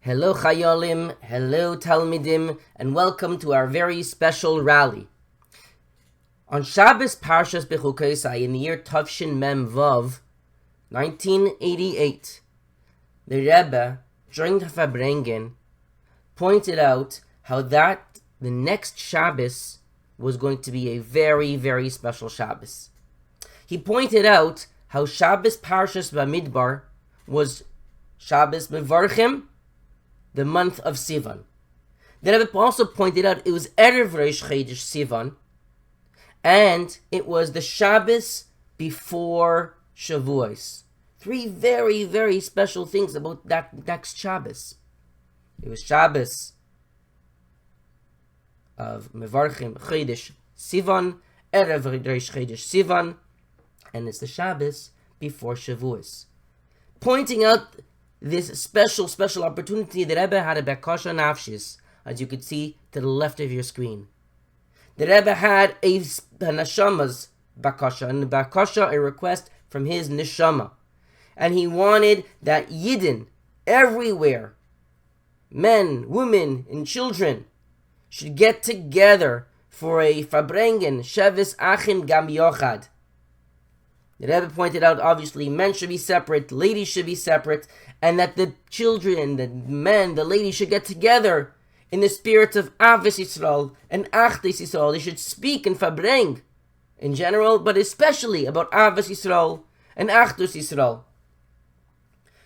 Hello Chayolim, hello Talmidim, and welcome to our very special rally. On Shabbos Parshas Bechukosai in the year Tavshin Mem Vav, 1988, the Rebbe, during the Farbrengen, pointed out how the next Shabbos was going to be a very, very special Shabbos. He pointed out how Shabbos Parshas Bamidbar was Shabbos Mevarchim, the month of Sivan. The Rebbe also pointed out it was Erev Rosh Chodesh Sivan, and it was the Shabbos before Shavuos. Three very, very special things about that next Shabbos. It was Shabbos of Mevarchim Chodesh Sivan, Erev Rosh Chodesh Sivan, and it's the Shabbos before Shavuos. Pointing out this special opportunity, the Rebbe had a Bakasha Nafshis, as you could see to the left of your screen. The Rebbe had a Neshama's Bakasha, and the Bakasha, a request from his Neshama. And he wanted that Yidden, everywhere, men, women, and children, should get together for a Farbrengen, Shevis Achim Gam Yochad. The Rebbe pointed out, obviously, men should be separate, ladies should be separate, and that the children, the men, the ladies should get together in the spirit of Avos Yisrael and Achdus Yisrael. They should speak in Farbreng in general, but especially about Avos Yisrael and Achdus Yisrael.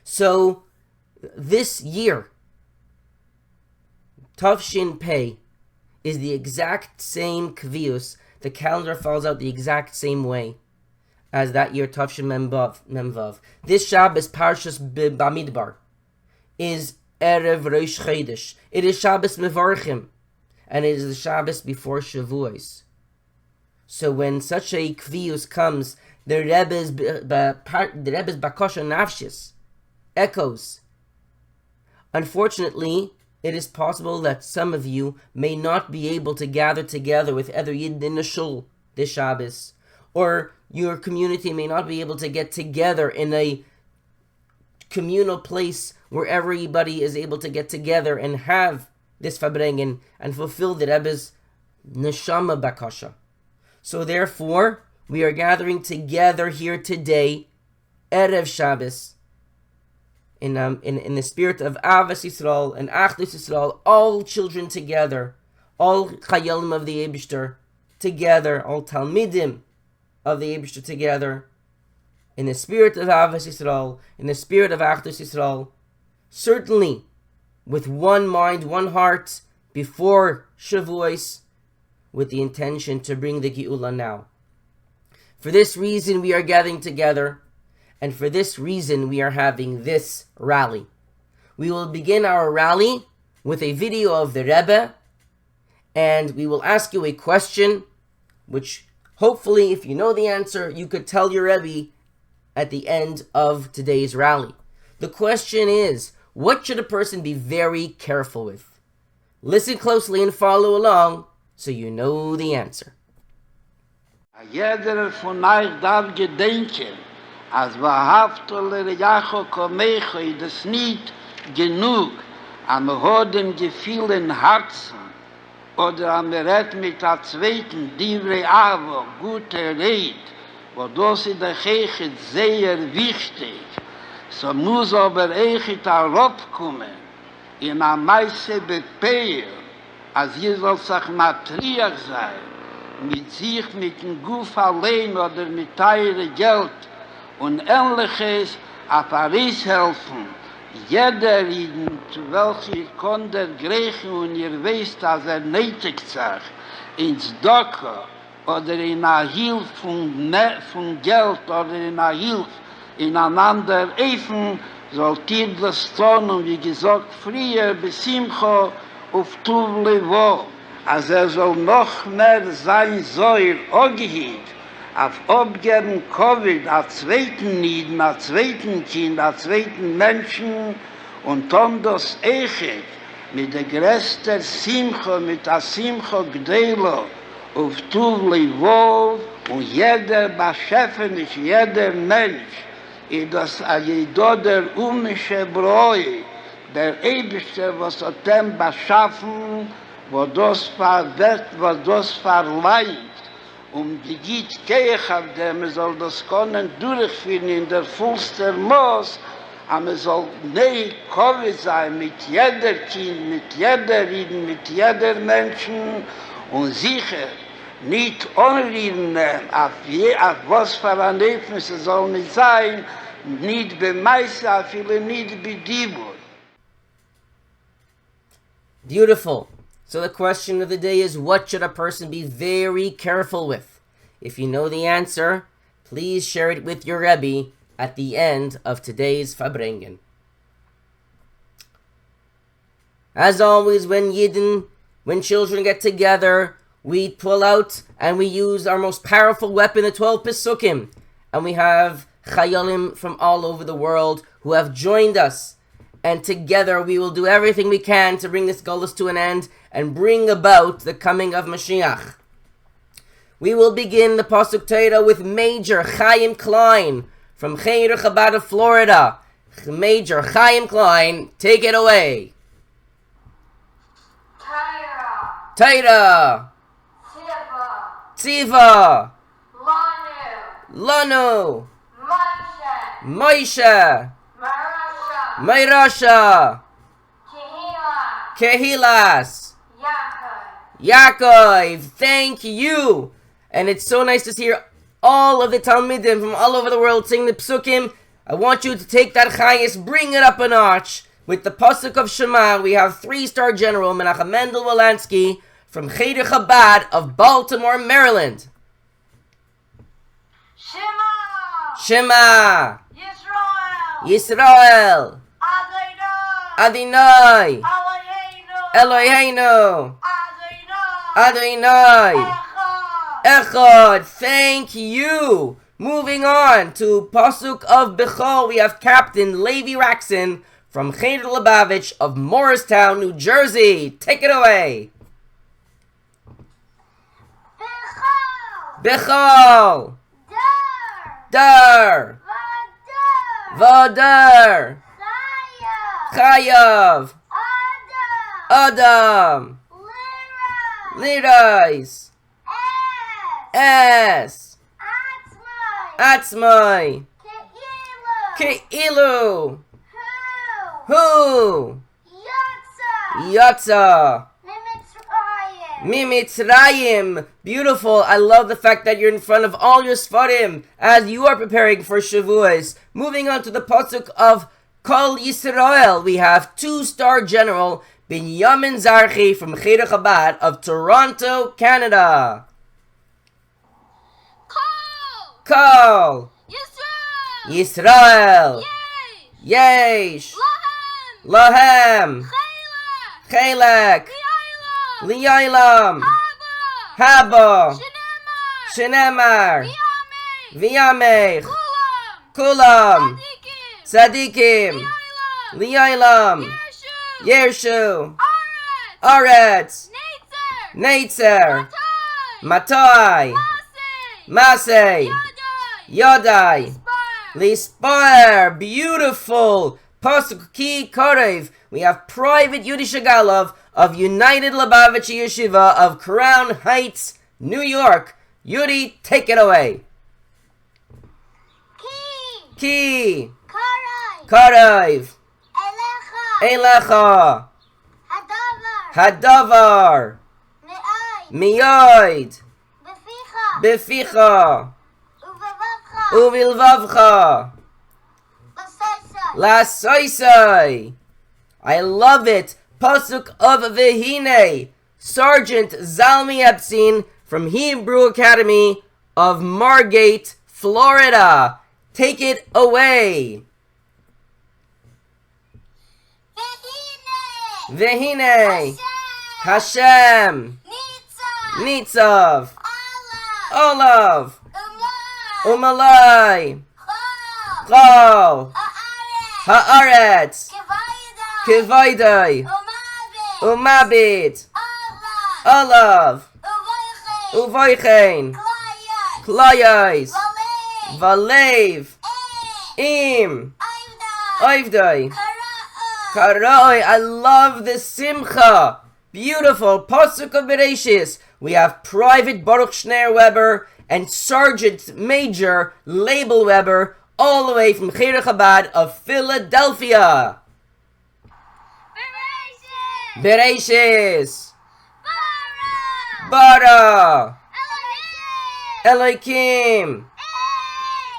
So, this year, Tavshin Pei is the exact same Kvius. The calendar falls out the exact same way as that year Tavshin Memvav. This Shabbos Parshas Bamidbar is Erev Rosh Chodesh. It is Shabbos Mevarchim, and it is the Shabbos before Shavuos. So when such a Kvius comes, the Rebbe's Bakasha Nafshis echoes. Unfortunately, it is possible that some of you may not be able to gather together with other Yid in the Shul this Shabbos, or your community may not be able to get together in a communal place where everybody is able to get together and have this Farbrengen and fulfill the Rebbe's Neshama Bakasha. So therefore, we are gathering together here today, Erev Shabbos, in the spirit of Avos Yisrael and Achdus Yisrael, all children together, all Chayolim of the Eibishter together, all Talmidim of the Eibishter together, in the spirit of Avos Yisrael, in the spirit of Achdus Yisrael, certainly with one mind, one heart, before Shavuos, with the intention to bring the Geula now. For this reason we are gathering together, and for this reason we are having this rally. We will begin our rally with a video of the Rebbe, and we will ask you a question, which hopefully, if you know the answer, you could tell your Rebbe at the end of today's rally. The question is, what should a person be very careful with? Listen closely and follow along so you know the answer. Jeder von euch darf gedenken, als wahrhaftig Jacho Komecho ist nicht genug, am hodem Gefühl in Herzen, oder am Red mit der zweiten Divrei Avo, gute Red, wo das in der Kirche sehr wichtig. So muss aber echt darauf kommen, in der Meise Bepeil, als ihr soll sich matriach sein, mit sich, mit dem Guf allein oder mit teure Geld und Ähnliches auf Paris helfen. Jeder, welcher kann der Griechen und ihr wisst, dass nötig sagt, ins Docker oder in einer Hilfe von Geld oder in einer Hilfe ineinander Efen, sollt ihr das tun, und wie gesagt, früher bis Simcha auf Tuvlevo, als soll noch mehr sein soll, angehielt, auf Abgeben Covid, als zweiten Nieden, als zweiten Kind, als zweiten Menschen, und dann das Echet, mit der größten Simcha, mit der Simcha Gdelo, auf Tuvlevo, und jeder beschäftigt, jeder Mensch, das jeder der umische Bräu, der Eibischter, was hat dem beschaffen, wo das verleiht, die Gitt Keich auf dem, soll das können durchführen in der vollster Moos, aber soll nicht Covid sein mit jeder Kind, mit jeder Rieden, mit jeder Menschen und sicher nicht unreden, auf was für ein Erlebnis es soll nicht sein, nicht bei Meister, viele nicht bei Dibur. Beautiful. So the question of the day is, what should a person be very careful with? If you know the answer, please share it with your Rebbe at the end of today's Farbrengen. As always, when children get together, we pull out and we use our most powerful weapon, the 12 Pesukim. And we have Chayalim from all over the world who have joined us. And together we will do everything we can to bring this Golus to an end and bring about the coming of Mashiach. We will begin the Pasuk Torah with Major Chaim Klein from Cheder, Chabad of Florida. Major Chaim Klein, take it away. Torah. Tziva. Lanu. Moshe. Mayrasha. Kehilas. Yaakov. Thank you. And it's so nice to hear all of the Talmidim from all over the world sing the Psukim. I want you to take that Chayes, bring it up a notch. With the Pasuk of Shema, we have 3-star General Menachem Mendel Wilansky from Cheder Chabad of Baltimore, Maryland. Shema. Yisrael. Adonai. Eloheinu. Adonai. Echad. Thank you. Moving on to Pasuk of Bechol, we have Captain Levi Raksin from Cheder Lubavitch of Morristown, New Jersey. Take it away. Bechol. Dar. Vadar. Chayav. Adam. Lirais. Es. Atzmai. Ke'ilu. Who? Yatsa. Mimitzrayim. Beautiful. I love the fact that you're in front of all your Sfarim as you are preparing for Shavuos. Moving on to the Pasuk of Kol Yisrael, we have 2-star General Binyomin Zarchi from Cheder Chabad of Toronto, Canada. Kol Yisrael. Yesh. Lahem. Chelek. Li'aylam. Haba. Shenemar. V'yamech. Kulam. Tzadikim. Li'aylam. Yershu. Aretz. Neitzer. Matai. Masei. Yodai. Lispoer. Beautiful. Pasuk Ki Korev. We have Private Yudi Shagalov of United Lubavitch Yeshiva of Crown Heights, New York. Yudi, take it away. Ki. Korev. Elecha. Hadavar. Miyoid. Beficha. Uvilvavcha. Lasoisai. I love it. Pasuk of Vehine. Sergeant Zalmi Epstein from Hebrew Academy of Margate, Florida. Take it away. Vehine. Hashem. Nitzav. Olav. Umalai. Chol. Haaretz. Kevaydai. Umabit. Olav. Uvoichein. Klayais. Valev. Im. Oivdai. Karoi, I love the simcha. Beautiful. Pasuk of Bereshis. We have Private Baruch Schneer Weber and Sergeant Major Label Weber, all the way from Cheder Chabad of Philadelphia. Bereshis. Bara. Elohim.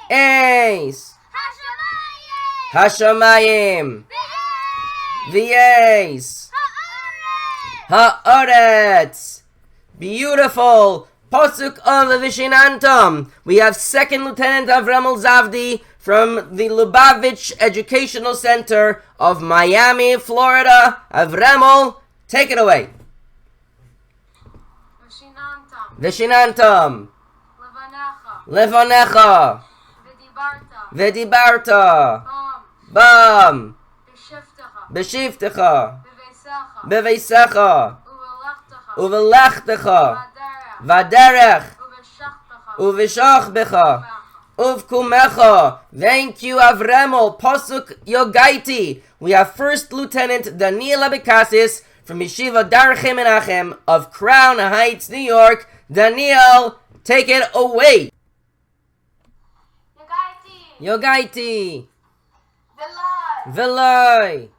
Eis. Hashamayim. V'yeis. Ha'aretz. Beautiful. Pasuk of the Vishinantam. We have Second Lieutenant Avremel Zavdi from the Lubavitch Educational Center of Miami, Florida. Avremel, take it away. Vishinantam. Levanecha. Vedibarta. Bam. Beshiftecha. Beveisecha. Uvelachtecha. Vaderech. Uvishachbecha. Uvkumecha. Thank you, Avremel. Pasuk Yogaiti. We have First Lieutenant Daniel Abikasis from Yeshiva Darthai Menachem of Crown Heights, New York. Daniel, take it away. Yogaiti. Veloi.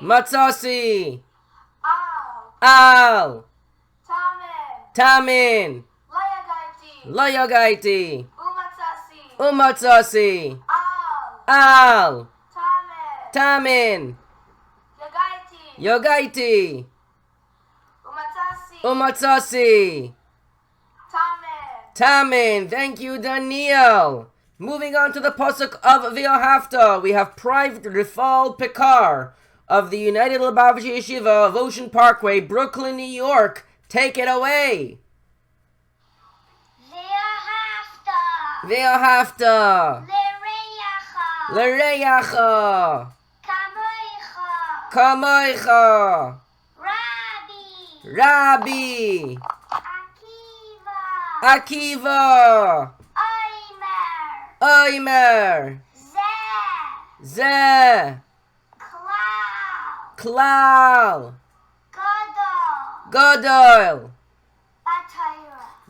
Matzasi. Al. Tamin. Loyagaiti. Umatzasi. Al. Tamin. Yogaiti. Umatzasi. Tamin. Thank you, Daniel. Moving on to the pasuk of V'yohavta, we have Private Rifal Pekar of the United Lubavitch Yeshiva of Ocean Parkway, Brooklyn, New York. Take it away. V'yohavta. L'reyacha. Kamoicha. Rabbi. Akiva. Oimer. Zeh. Klal. Godol.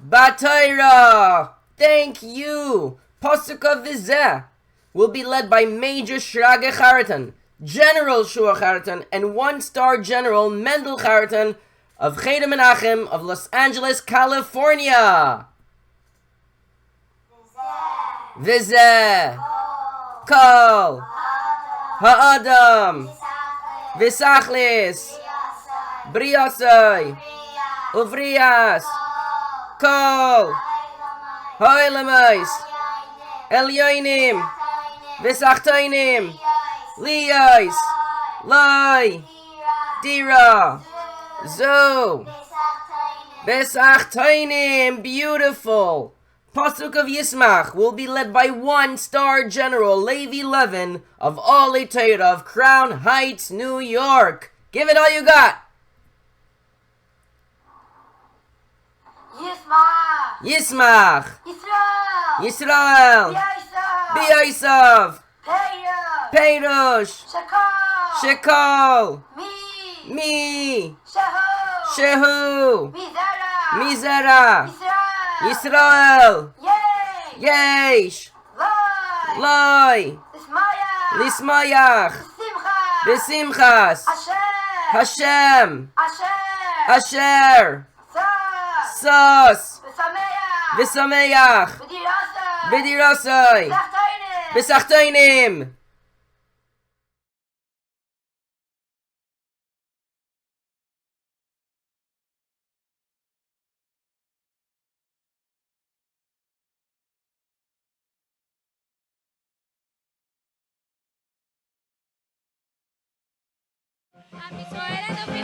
Batayra. Thank you. Pasuk of Vizeh will be led by Major Shrage Chariton, General Shua Chariton, and one-star General Mendel Chariton of Cheder Menachem of Los Angeles, California. Vizeh. Kol. Ha'adam. Visachlis. Briasai. Uvrias. Kol. Ha'elamais. Elyoinim. Visachtainim. Liyais. Lai. Dira. Zo. Visachtainim. Beautiful. Pasuk of Yismach will be led by one-star General Levi Levin of Oholei Torah of Crown Heights, New York. Give it all you got. Yismach. Yisrael. B'yaisav. Peirush. Shekol. Mi. Shehu. Mizera. Yisrael. Yesh. Loi. Lismayach. Besimchas. Hashem. Asher. Sos. V'sameach. V'dirasai. V'sachtainim. We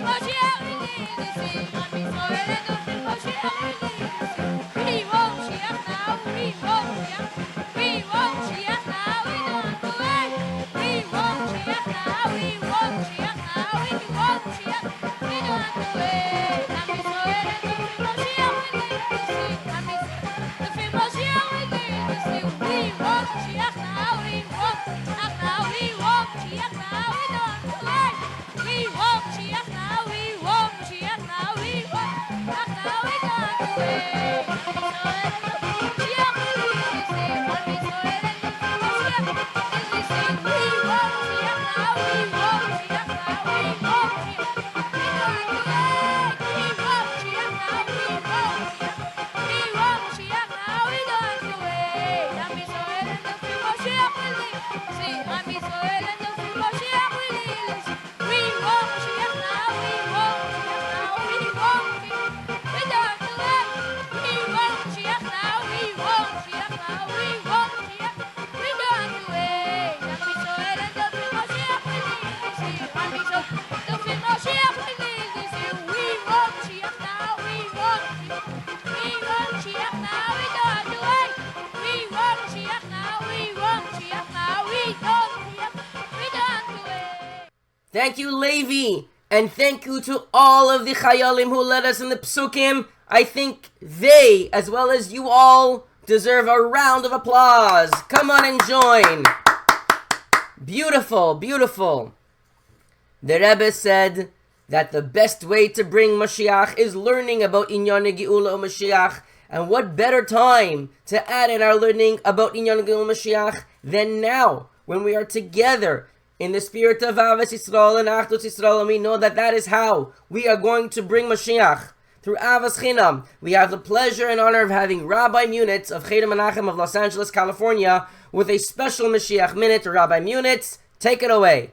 Thank you, Levi. And thank you to all of the Chayalim who led us in the Psukim. I think they, as well as you all, deserve a round of applause. Come on and join. Beautiful, beautiful. The Rebbe said that the best way to bring Mashiach is learning about Inyan Geula Mashiach. And what better time to add in our learning about Inyan Geula Mashiach than now, when we are together in the spirit of Avas Yisrael and Achdus Yisrael, and we know that that is how we are going to bring Mashiach. Through Avas Chinam, we have the pleasure and honor of having Rabbi Munitz of Cheder Menachem of Los Angeles, California, with a special Mashiach minute. Rabbi Munitz, take it away.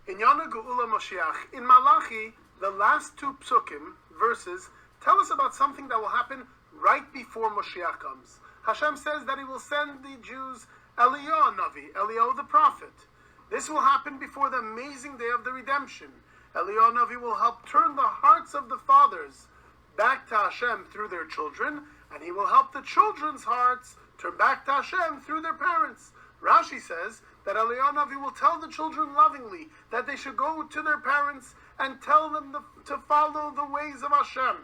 Inyan Geula Mashiach. In Malachi, the last two psukim, verses, tell us about something that will happen right before Mashiach comes. Hashem says that He will send the Jews Eliyahu Navi, Eliyahu the prophet. This will happen before the amazing day of the redemption. Eliyahu Navi will help turn the hearts of the fathers back to Hashem through their children, and he will help the children's hearts turn back to Hashem through their parents. Rashi says that Eliyahu Navi will tell the children lovingly that they should go to their parents and tell them to follow the ways of Hashem.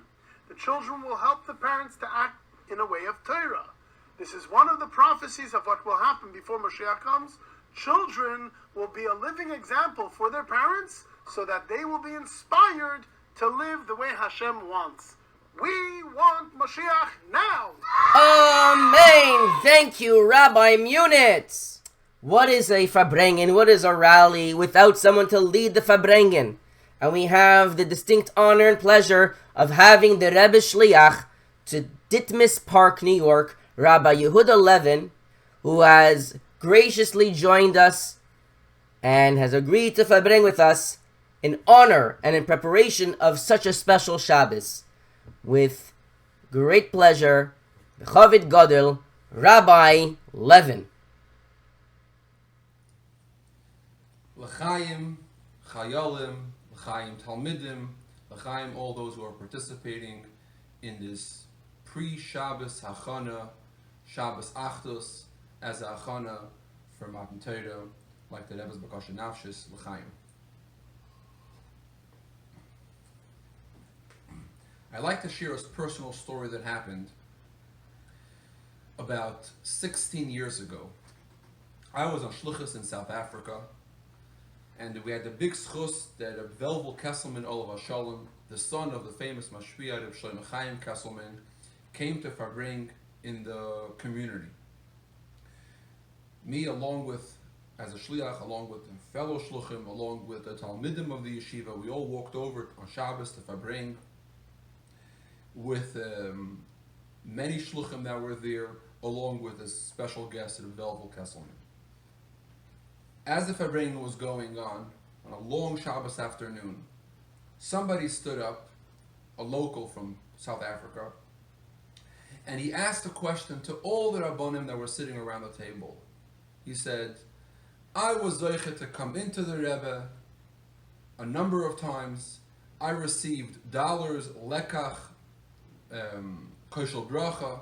The children will help the parents to act in a way of Torah. This is one of the prophecies of what will happen before Mashiach comes. Children will be a living example for their parents so that they will be inspired to live the way Hashem wants. We want Mashiach now! Amen! Thank you, Rabbi Munitz! What is a Farbrengen? What is a rally without someone to lead the Farbrengen? And we have the distinct honor and pleasure of having the Rebbe Shliach to Ditmas Park, New York, Rabbi Yehuda Levin, who has graciously joined us and has agreed to Farbrengen with us in honor and in preparation of such a special Shabbos. With great pleasure, B'chavid Gadol, Rabbi Levin. L'chaim, Chayalim, L'chaim Talmidim, L'chaim all those who are participating in this pre-Shabbos Hachana, Shabbos Achdus, as a Hachana for Matan Torah, like the Rebbe's Bakasha Nafshis, L'chaim. I'd like to share a personal story that happened about 16 years ago. I was on Shluchus in South Africa, and we had the big schus that a Velvel Kesselman Olav Shalom, the son of the famous Mashpia of Shlomo Chaim Kesselman, came to Farbrengen in the community. Me, along with, as a shliach, along with the fellow shluchim, along with the Talmidim of the Yeshiva, we all walked over on Shabbos to Farbrengen with many shluchim that were there, along with a special guest, the Velvel Kesselman. As the Farbrengen was going on a long Shabbos afternoon, somebody stood up, a local from South Africa, and he asked a question to all the Rabbonim that were sitting around the table. He said, I was zoiche to come into the Rebbe a number of times. I received dollars, lekach, koshel bracha,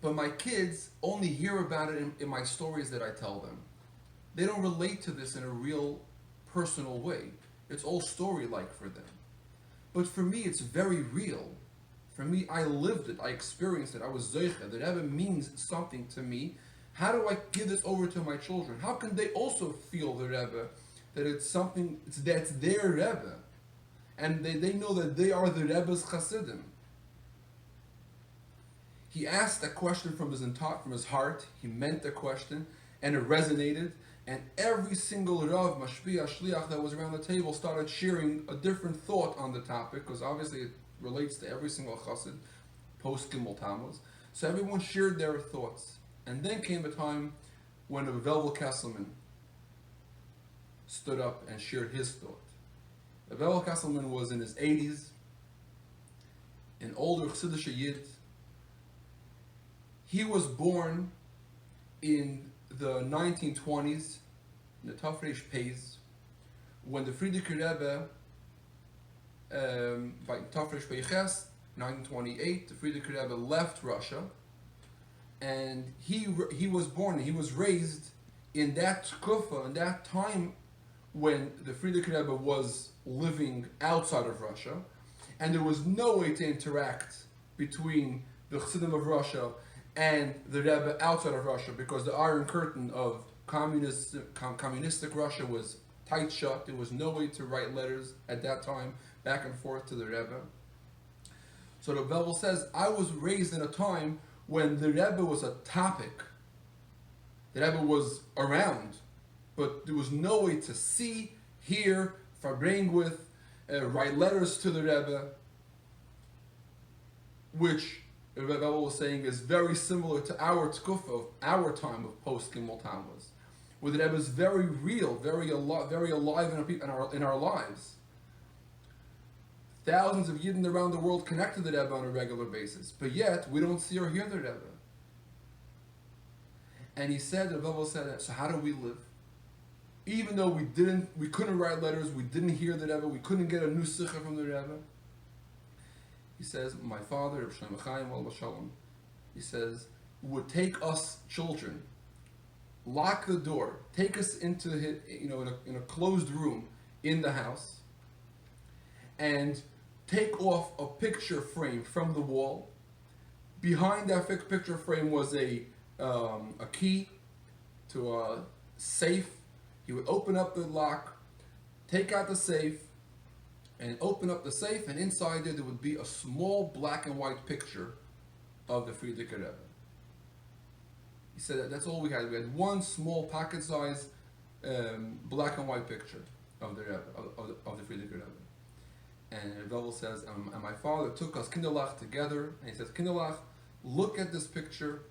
but my kids only hear about it in my stories that I tell them. They don't relate to this in a real personal way. It's all story-like for them. But for me, it's very real. For me, I lived it, I experienced it, I was zoiche. The Rebbe means something to me. How do I give this over to my children? How can they also feel the Rebbe, that it's something, that's their Rebbe? And they know that they are the Rebbe's Chassidim. He asked that question from his heart. He meant the question, and it resonated. And every single Rav, Mashpia, Shliach that was around the table started sharing a different thought on the topic, because obviously it relates to every single Chassid, post Gimel Tammuz. So everyone shared their thoughts. And then came a time when the Velvel Kesselman stood up and shared his thought. The Velvel Kesselman was in his 80s, an older Chassidish Yid. He was born in the 1920s, in the Tafresh Pez, when the Frierdiker Rebbe, by Tafresh Peiches, 1928, the Frierdiker Rebbe left Russia, and he was born, he was raised in that tkufa, in that time when the Frierdiker Rebbe was living outside of Russia, and there was no way to interact between the Chassidim of Russia and the Rebbe outside of Russia, because the Iron Curtain of communistic Russia was tight shut. There was no way to write letters at that time back and forth to the Rebbe. So the Bible says, I was raised in a time when the Rebbe was a topic. The Rebbe was around, but there was no way to see, hear, Farbrengen with, write letters to the Rebbe, which the Rebbe was saying is very similar to our tkufa, of our time of post Gimel Tammuz, where the Rebbe is very real, very alive in our lives. Thousands of Yidden around the world connect to the Rebbe on a regular basis, but yet we don't see or hear the Rebbe. And he said, the Rebbe said, so how do we live? Even though we couldn't write letters, we didn't hear the Rebbe, we couldn't get a new sikha from the Rebbe. He says, my father, Reb Shlomo Chaim Alav Shalom, he says, would take us children, lock the door, take us into in a closed room in the house, and take off a picture frame from the wall. Behind that picture frame was a key to a safe. He would open up the lock, take out the safe, and open up the safe, and inside there would be a small black and white picture of the Frierdiker Rebbe. He said that's all we had. We had one small pocket-sized black and white picture of the Rebbe, of the Frierdiker Rebbe. And the Rebbe says, and my father took us Kinderlach together, and he says, Kinderlach, look at this picture,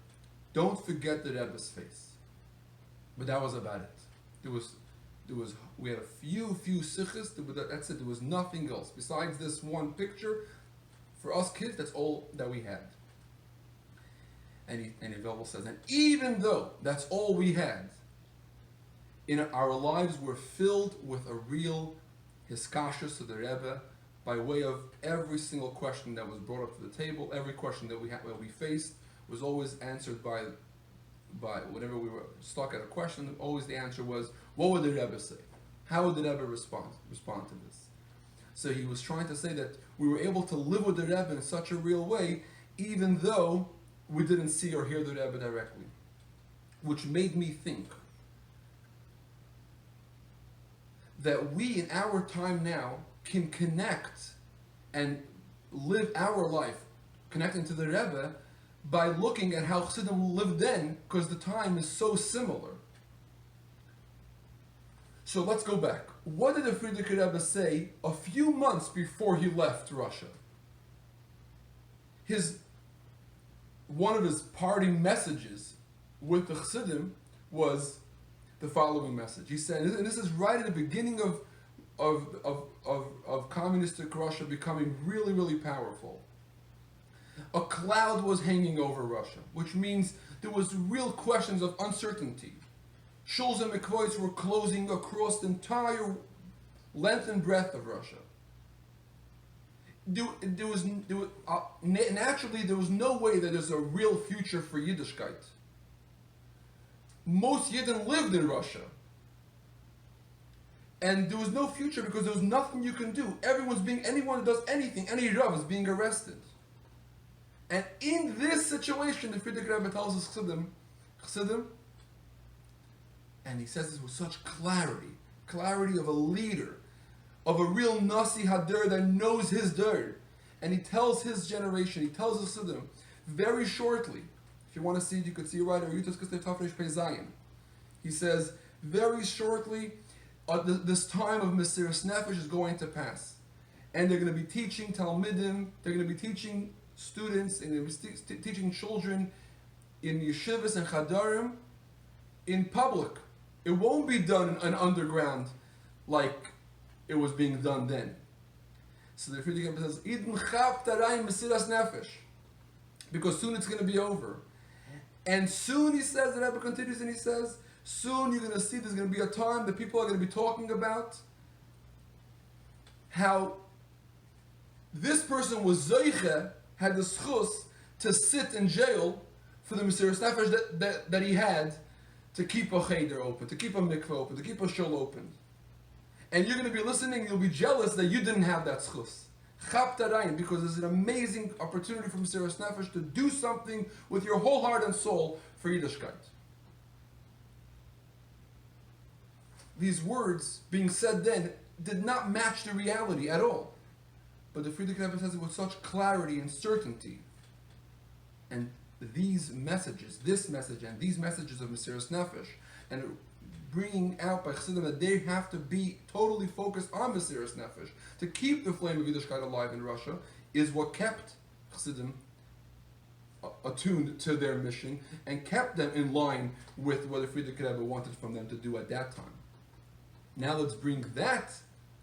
don't forget the Rebbe's face. But that was about it. We had a few sikhs, but that's it. There was nothing else besides this one picture. For us kids, that's all that we had. And the Rebbe says, and even though that's all we had, in our lives were filled with a real hiskashus to the Rebbe, by way of every single question that was brought up to the table, every question that we faced was always answered by whenever we were stuck at a question, always the answer was, what would the Rebbe say? How would the Rebbe respond to this? So he was trying to say that we were able to live with the Rebbe in such a real way, even though we didn't see or hear the Rebbe directly. Which made me think that we in our time now can connect and live our life connecting to the Rebbe by looking at how Chassidim lived then, because the time is so similar. So let's go back. What did the Frierdiker Rebbe say a few months before he left Russia? One of his parting messages with the Chassidim was the following message. He said, and this is right at the beginning of communistic Russia becoming really, really powerful. A cloud was hanging over Russia, which means there was real questions of uncertainty. Shuls and mikvois were closing across the entire length and breadth of Russia. Naturally, there was no way that there's a real future for Yiddishkeit. Most Yidden lived in Russia. And there was no future because there was nothing you can do. Anyone who does anything, any Rav is being arrested. And in this situation, the Frierdiker Rebbe tells us Chassidim, and he says this with such clarity of a leader, of a real Nasi Hader that knows his dirt. And he tells his generation, he tells the Chassidim, very shortly, if you want to see it, you could see it right here, Yutas Kistei Tafresh Pei Zayin. He says, very shortly, this time of Mesiras Nefesh is going to pass. And they're going to be teaching Talmidim, they're going to be teaching students, and they're going to be teaching children in Yeshivas and Chadarim in public. It won't be done in underground like it was being done then. So the Frierdiker Rebbe says, Idn chav tarayim Mesiras Nefesh, because soon it's going to be over. And soon, he says, the Rebbe continues and he says, soon you're going to see there's going to be a time that people are going to be talking about how this person was Zoiche, had the schus to sit in jail for the Mesiras Nefesh that he had to keep a Cheder open, to keep a mikveh open, to keep a shul open. And you're going to be listening, you'll be jealous that you didn't have that schus. Chaptarayin, because it's an amazing opportunity for Mesiras Nefesh to do something with your whole heart and soul for Yiddishkeit. These words being said then did not match the reality at all. But the Frierdiker Rebbe says it with such clarity and certainty. And these messages, this message and these messages of Mesiras Nefesh, and bringing out by Chassidim that they have to be totally focused on Mesiras Nefesh to keep the flame of Yiddishkeit alive in Russia, is what kept Chassidim attuned to their mission and kept them in line with what the Frierdiker Rebbe wanted from them to do at that time. Now let's bring that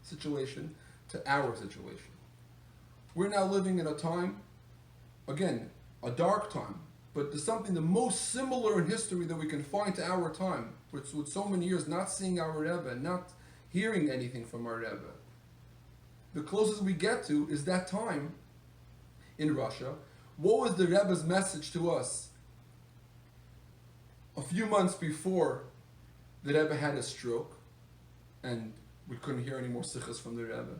situation to our situation. We're now living in a time, again, a dark time, but there's something the most similar in history that we can find to our time, with so many years not seeing our Rebbe, not hearing anything from our Rebbe. The closest we get to is that time in Russia. What was the Rebbe's message to us a few months before the Rebbe had a stroke and we couldn't hear any more sichas from the Rebbe?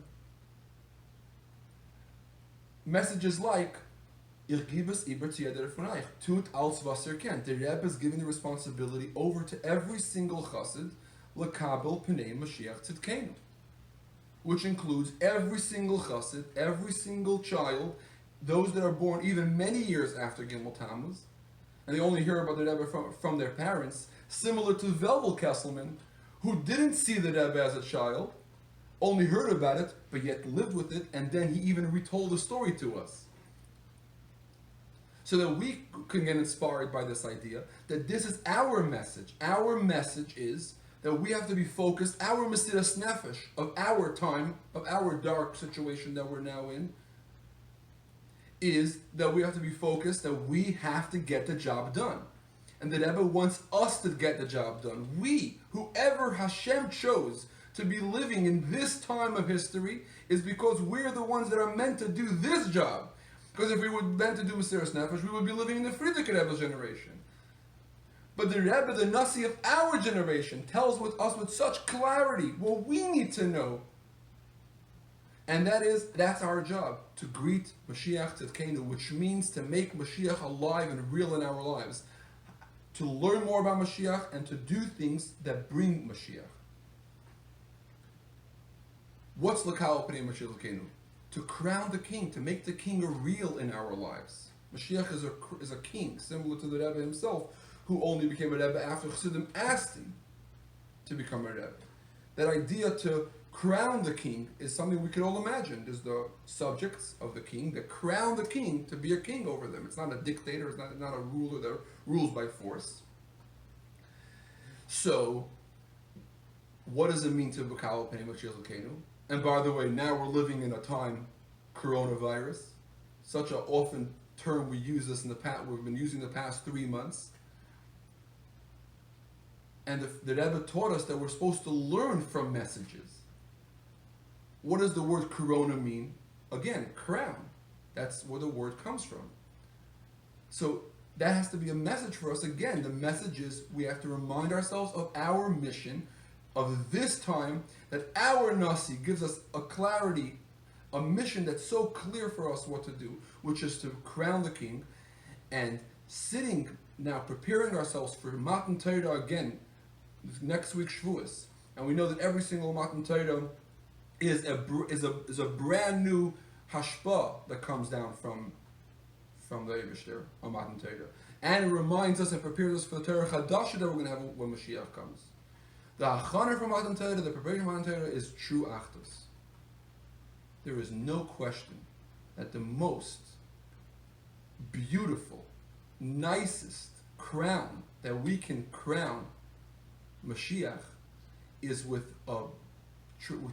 Messages like, Ich gebe es über zu jeder von euch. Tut als was ihr kennt. The Rebbe is giving the responsibility over to every single chassid, lekabel pnei Mashiach tzidkenu, which includes every single chassid, every single child, those that are born even many years after Gimel Tammuz, and they only hear about the Rebbe from their parents, similar to Velvel Kesselman, who didn't see the Rebbe as a child, only heard about it, but yet lived with it, and then he even retold the story to us. So that we can get inspired by this idea that this is our message. Our message is that we have to be focused, our Mesiras Nefesh of our time, of our dark situation that we're now in, is that we have to be focused, that we have to get the job done. And that Rebbe wants us to get the job done. We, whoever Hashem chose to be living in this time of history, is because we're the ones that are meant to do this job. Because if we were meant to do Mesiras Nefesh, we would be living in the Frierdiker Rebbe's generation. But the Rebbe, the Nasi of our generation, tells us with such clarity what we need to know. And that's our job, to greet Mashiach Tzidkenu, which means to make Mashiach alive and real in our lives. To learn more about Mashiach and to do things that bring Mashiach. What's L'kal Pnei Mashiach Tzidkenu? To crown the king, to make the king real in our lives. Mashiach is a king, similar to the Rebbe himself, who only became a Rebbe after Chassidim asked him to become a Rebbe. That idea to crown the king is something we can all imagine. There's the subjects of the king that crown the king to be a king over them. It's not a dictator, it's not a ruler that rules by force. So, what does it mean to Bakasha Pnei Mashiach Tzidkenu? And by the way, now we're living in a time, coronavirus, such an often term we use this in the past, we've been using the past 3 months. And the Rebbe taught us that we're supposed to learn from messages. What does the word corona mean? Again, crown. That's where the word comes from. So that has to be a message for us. Again, the message is we have to remind ourselves of our mission of this time, that our Nasi gives us a clarity, a mission that's so clear for us what to do, which is to crown the king, and sitting now, preparing ourselves for Matan Torah again, next week Shavuos. And we know that every single Matan Torah is a brand new hashpah that comes down from the Eibishter on Matan Torah. And it reminds us and prepares us for the Torah Chadasha that we're going to have when Mashiach comes. The Achana from Matan Torah, the preparation of Matan Torah, is true Achdus. There is no question that the most beautiful, nicest crown that we can crown Mashiach is with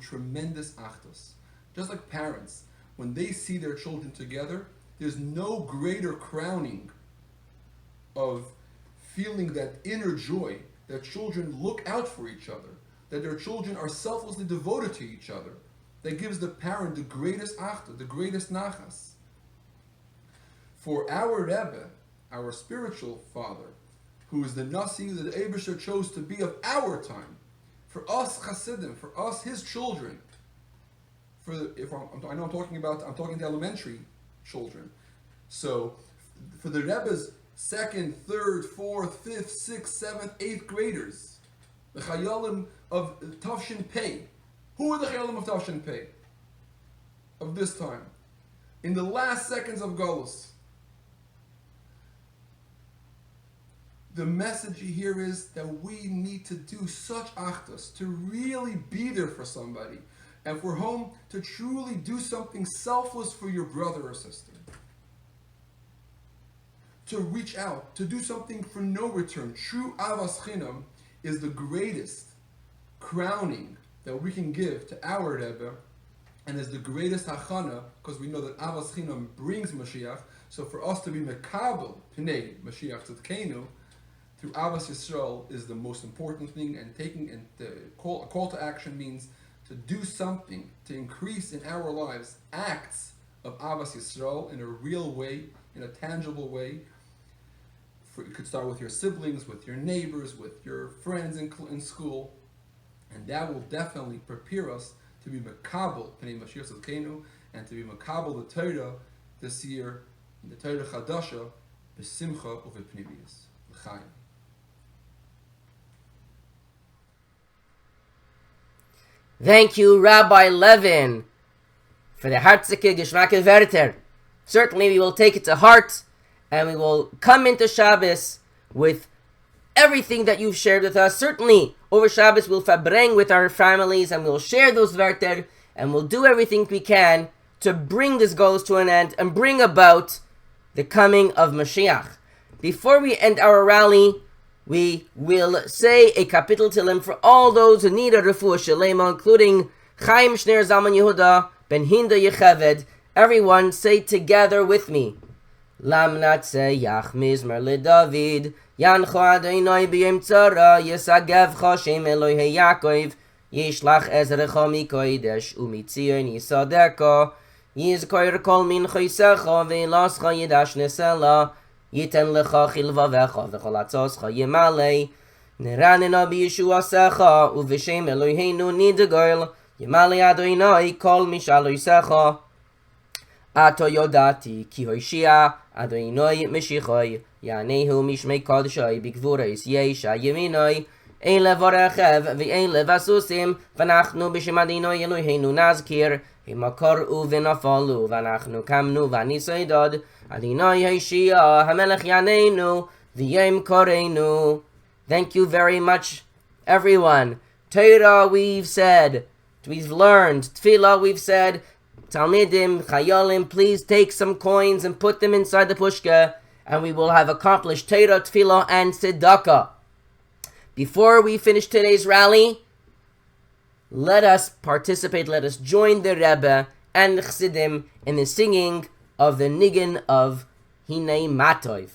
tremendous Achdus. Just like parents, when they see their children together, there's no greater crowning of feeling that inner joy that children look out for each other, that their children are selflessly devoted to each other, that gives the parent the greatest achta, the greatest nachas. For our Rebbe, our spiritual father, who is the Nasi that the Eibusher chose to be of our time, For us Hasidim, for us his children, I know I'm talking to elementary children. So for the Rebbe's second, third, fourth, fifth, sixth, seventh, eighth graders, the Chayalim of Tafshin Pei. Who are the Chayalim of Tafshin Pei of this time? In the last seconds of Golus. The message here is that we need to do such achdus, to really be there for somebody. And if we're home, to truly do something selfless for your brother or sister. To reach out, to do something for no return. True avas chinam is the greatest crowning that we can give to our Rebbe, and is the greatest hachana, because we know that avas chinam brings Mashiach. So for us to be mekabel pnei Mashiach tzedkenu through avas Yisrael is the most important thing. And a call to action means to do something to increase in our lives acts of avas Yisrael in a real way, in a tangible way. You could start with your siblings, with your neighbors, with your friends in school, and that will definitely prepare us to be makabel pnei Mashiach tzedkenu, and to be makabel the Torah this year, in the Torah Chadasha, b'simcha u'v'pnimius. L'chaim. Thank you, Rabbi Levin, for the hartzike geschmacke Werter. Certainly we will take it to heart, and we will come into Shabbos with everything that you've shared with us. Certainly, over Shabbos we'll Farbrengen with our families, and we'll share those Werter, and we'll do everything we can to bring this goals to an end, and bring about the coming of Mashiach. Before we end our rally, we will say a kapitel Tehillim for all those who need a refuah shalema, including Chaim Shner Zalman Yehuda, Ben Hinda Yechaved. Everyone say together with me. Lamnatzeyach mizmar leDavid, Yancho Adonai b'yom tzara, Yisagevcha Shem Elohei Yaakov, Yishlach ezrecha mikodesh umitzion yisadeka, Yizkoir kol min chosecha ve'lascha yidash nesela, Yiten lecha chilvavecha v'chol atzoscha yimalei, Neranena b'yeshuasecha u'v'shem Eloheinu nidagol, Yimalei Adonai kol mishalosecha. Ato yodati ki hoshia Adonai Meshichoi Yanehu mishmei kodshoi b'gvurais yesha yeminoi ein levarechev v'ein levasusim v'anachnu b'shem Adonai Eloheinu nazkir himakoru v'nafalu v'anachnu kamnu v'anisoidod Adonai Hoshia hamelech Yaneinu v'yem koreinu. Thank you very much, everyone. Torah we've said, we've learned. Tefillah we've said. Talmidim, Chayalim, please take some coins and put them inside the pushka, and we will have accomplished Torah, Tefillah, and Tzedakah. Before we finish today's rally, let us participate, let us join the Rebbe and the Chassidim in the singing of the Niggin of Hinei Matov.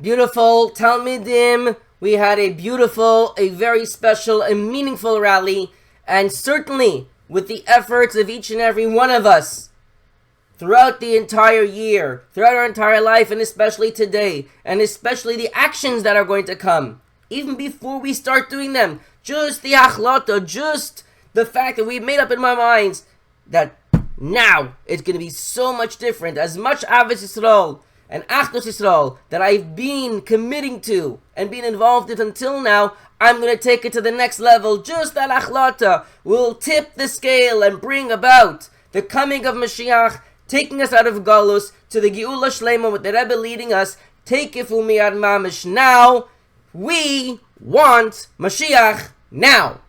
beautiful Talmidim. We had a beautiful, a very special, a meaningful rally, and certainly with the efforts of each and every one of us throughout the entire year, throughout our entire life, and especially today, and especially the actions that are going to come, even before we start doing them, just the achlata, just the fact that we've made up in my minds that now it's going to be so much different. As much Avos Yisrael and Achdus Yisrael that I've been committing to and been involved in until now, I'm going to take it to the next level. Just that achlata will tip the scale and bring about the coming of Mashiach, taking us out of Galus to the Geula Shlema with the Rebbe leading us. Take it for me ad mamish now. We want Mashiach now.